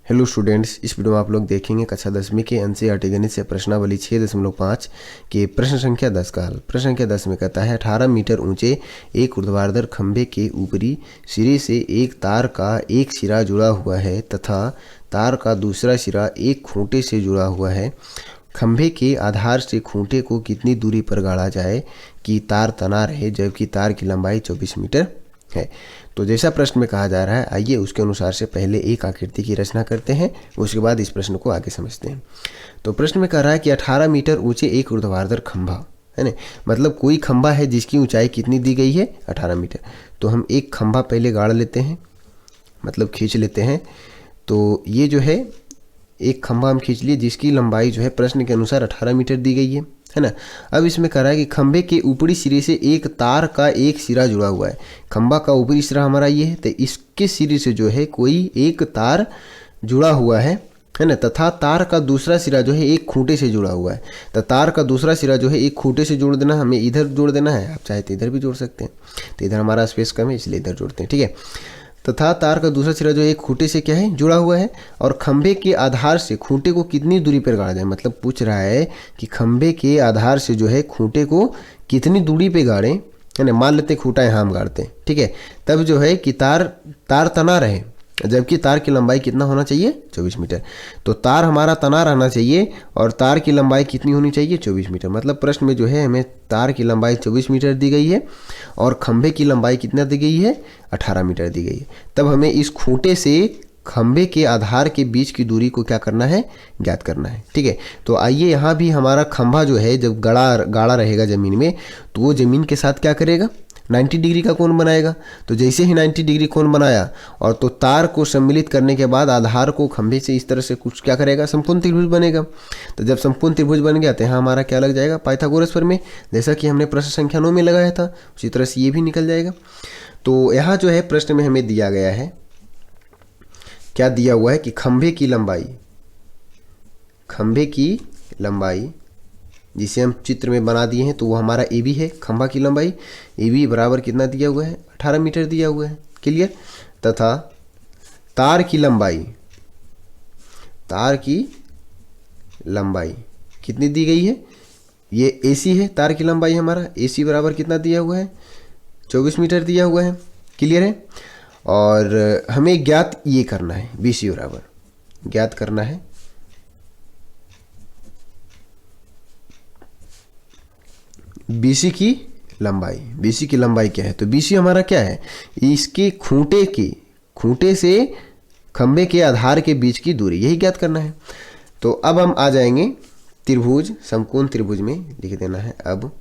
Hello students, इस video में आप लोग देखेंगे कक्षा 10वीं के एनसीईआरटी गणित से प्रश्नावली 6.5 के प्रश्न संख्या 10 का हल। प्रश्न संख्या 10 में कहता है 18 मीटर ऊंचे एक ऊर्ध्वाधर खंभे के ऊपरी सिरे से एक तार का एक सिरा जुड़ा हुआ है तथा तार का दूसरा सिरा एक खूंटे से जुड़ा हुआ है। खंभे के आधार से खूंटे को कितनी दूरी पर गाड़ा जाए कि तार तना रहे, जबकि तार की लंबाई 24 मीटर है। तो जैसा प्रश्न में कहा जा रहा है, आइए उसके अनुसार से पहले एक आकृति की रचना करते हैं, उसके बाद इस प्रश्न को आगे समझते हैं। तो प्रश्न में कह रहा है कि 18 मीटर ऊंचे एक ऊर्ध्वाधर खंभा है ना, मतलब कोई खंभा है जिसकी ऊंचाई कितनी दी गई है 18 मीटर। तो हम एक खंभा पहले गाड़ लेते हैं, मतलब खींच लेते हैं। तो ये जो है एक खंभा हम खींच लिए जिसकी लंबाई जो है प्रश्न के अनुसार 18 मीटर दी गई है ना। अब इसमें कह रहा है कि खंभे के ऊपरी सिरे से एक तार का एक सिरा जुड़ा हुआ है। खंभा का ऊपरी सिरा हमारा ये है, तो इसके सिरे से जो है कोई एक तार जुड़ा हुआ है ना, तथा तार का दूसरा सिरा जो है एक खूंटे से जुड़ा हुआ है। तो तार का दूसरा सिरा जो है एक खूंटे से जोड़ देना, हमें इधर जोड़ देना है, आप चाहे तो इधर भी जोड़ सकते हैं। तो इधर हमारा स्पेस कम है इसलिए इधर जोड़ते हैं, ठीक है। तथा तार का दूसरा सिरा जो है एक खूंटे से क्या है जुड़ा हुआ है, और खंभे के आधार से खूंटे को कितनी दूरी पर गाड़ा जाए, मतलब पूछ रहा है कि खंभे के आधार से जो है खूंटे को कितनी दूरी पे गाड़ें, है ना। मान लेते खूंटा यहाँ हम गाड़ते हैं, ठीक है। तब जो है कि तार तना रहे, जबकि तार की लंबाई कितना होना चाहिए 24 मीटर। तो तार हमारा तना रहना चाहिए और तार की लंबाई कितनी होनी चाहिए 24 मीटर। मतलब प्रश्न में जो है हमें तार की लंबाई 24 मीटर दी गई है और खंभे की लंबाई कितना दी गई है 18 मीटर दी गई है। तब हमें इस खूंटे से खंभे के आधार के बीच की दूरी को क्या करना है, ज्ञात करना है, ठीक है। तो आइए यहाँ भी हमारा खंभा जो है जब गाड़ा रहेगा ज़मीन में, तो वो ज़मीन के साथ क्या करेगा 90 डिग्री का कोण बनाएगा। तो जैसे ही 90 डिग्री कोण बनाया और तो तार को सम्मिलित करने के बाद आधार को खंभे से इस तरह से कुछ क्या करेगा, समकोण त्रिभुज बनेगा। तो जब समकोण त्रिभुज बन गया तो यहाँ हमारा क्या लग जाएगा, पाइथागोरस प्रमेय, जैसा कि हमने प्रश्न संख्या 9 में लगाया था, उसी तरह से ये भी निकल जाएगा। तो यहाँ जो है प्रश्न में हमें दिया गया है, क्या दिया हुआ है कि खंभे की लंबाई जिसे हम चित्र में बना दिए हैं, तो वो हमारा ए बी है। खंभा की लंबाई ए बी बराबर कितना दिया हुआ है 18 मीटर दिया हुआ है, क्लियर। तथा तार की लंबाई कितनी दी गई है, ये ए सी है। तार की लंबाई हमारा ए सी बराबर कितना दिया हुआ है 24 मीटर दिया हुआ है, क्लियर है। और हमें ज्ञात ये करना है, बी सी बराबर ज्ञात करना है BC की लंबाई। BC की लंबाई क्या है, तो BC हमारा क्या है, इसके खूंटे से खंबे के आधार के बीच की दूरी, यही ज्ञात करना है। तो अब हम आ जाएंगे त्रिभुज, समकोण त्रिभुज में लिख देना है। अब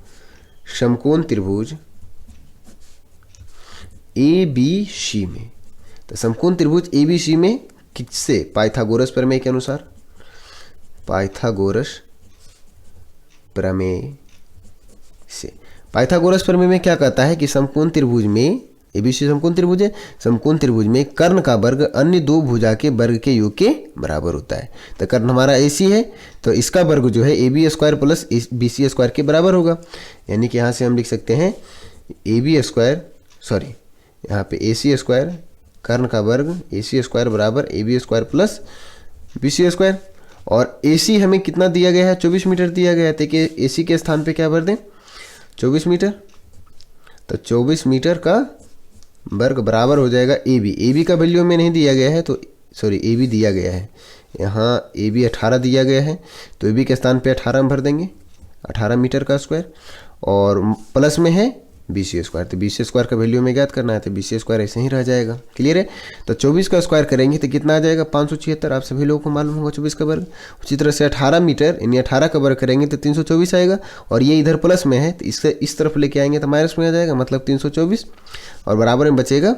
समकोण त्रिभुज ABC में, तो समकोण त्रिभुज ABC में किससे, पाइथागोरस प्रमेय के अनुसार, पाइथागोरस प्रमेय से। पाइथागोरस प्रमेय में क्या कहता है कि समकोण त्रिभुज में, एबीसी समकोण त्रिभुज है, समकोण त्रिभुज में कर्ण का वर्ग अन्य दो भुजा के वर्ग के योग के बराबर होता है। तो कर्ण हमारा AC है, तो इसका वर्ग जो है AB square plus BC square के बराबर होगा। यानी कि यहाँ से हम लिख सकते हैं AB स्क्वायर, सॉरी यहाँ पे AC स्क्वायर, कर्ण का वर्ग AC स्क्वायर बराबर AB square plus BC square. और AC हमें कितना दिया गया है 24 मीटर दिया गया है, तो कि AC के स्थान पे क्या भर दें 24 मीटर। तो 24 मीटर का वर्ग बराबर हो जाएगा AB का वैल्यू में नहीं दिया गया है, तो सॉरी AB दिया गया है, यहाँ AB 18 दिया गया है, तो AB के स्थान पे 18 हम भर देंगे, 18 मीटर का स्क्वायर। और प्लस में है BC स्क्वायर, तो BC स्क्वायर का वैल्यू में ज्ञात करना है, तो BC स्क्वायर ऐसे ही रह जाएगा, क्लियर है। तो 24 का स्क्वायर करेंगे तो कितना आ जाएगा 576, आप सभी लोगों को मालूम होगा 24 का वर्ग। उसी तरह से 18 मीटर यानी 18 का वर्ग करेंगे तो 324 आएगा, और ये इधर प्लस में है तो इससे इस तरफ लेके आएंगे तो माइनस में आ जाएगा, मतलब 324, और बराबर में बचेगा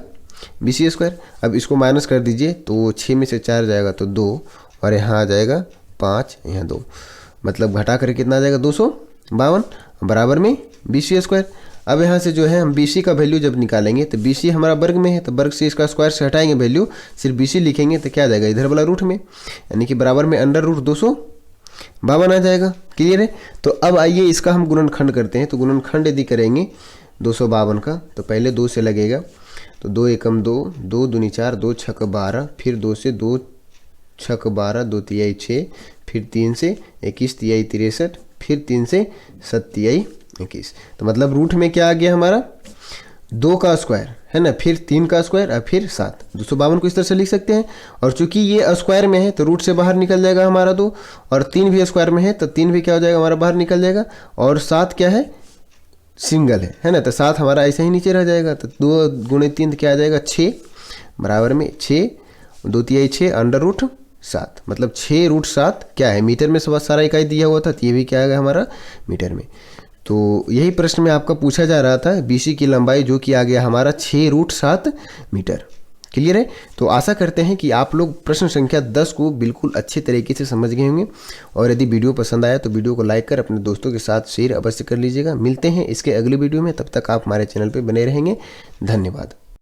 BC स्क्वायर। अब इसको माइनस कर दीजिए तो 6 में से 4 जाएगा तो 2, और यहाँ आ जाएगा 5, यहाँ 2, मतलब घटा कर कितना आ जाएगा 252, बराबर में BC स्क्वायर। अब यहाँ से जो है हम BC का वैल्यू जब निकालेंगे तो BC हमारा वर्ग में है, तो वर्ग से इसका स्क्वायर से हटाएंगे वैल्यू, सिर्फ BC लिखेंगे तो क्या आ जाएगा इधर वाला रूट में, यानी कि बराबर में अंडर रूट 252 आ जाएगा, क्लियर है। तो अब आइए इसका हम गुणनखंड करते हैं। तो गुणनखंड यदि करेंगे 252 का, तो पहले 2 से लगेगा, तो 2 एकम 2, 2 दूनी 4, 2 छक 12, फिर 2 से 2 6 12 2 तिहाई 6, फिर 3 से 21 तिहाई 63, फिर 3 से 7 तिहाई 21। तो मतलब रूट में क्या आ गया हमारा 2 का स्क्वायर है ना, फिर 3 का स्क्वायर और फिर 7, 252 को इस तरह से लिख सकते हैं। और चूंकि ये स्क्वायर में है तो रूट से बाहर निकल जाएगा हमारा 2, और 3 भी स्क्वायर में है तो 3 भी क्या हो जाएगा हमारा बाहर निकल जाएगा, और 7 क्या है सिंगल है ना, तो 7 हमारा ऐसे ही नीचे रह जाएगा। तो 2 गुणे 3 क्या आ जाएगा 6 बराबर में 6 2 तिहाई 6 अंडर रूट 7, मतलब 6 रूट 7 क्या है मीटर में सब सारा इकाई दिया हुआ था, तो ये भी क्या आएगा हमारा मीटर में। तो यही प्रश्न में आपका पूछा जा रहा था बीसी की लंबाई, जो कि आ गया हमारा 6 रूट 7 मीटर। क्लियर है। तो आशा करते हैं कि आप लोग प्रश्न संख्या 10 को बिल्कुल अच्छे तरीके से समझ गए होंगे, और यदि वीडियो पसंद आया तो वीडियो को लाइक कर अपने दोस्तों के साथ शेयर अवश्य कर लीजिएगा। मिलते हैं इसके अगले वीडियो में, तब तक आप हमारे चैनल पर बने रहेंगे। धन्यवाद।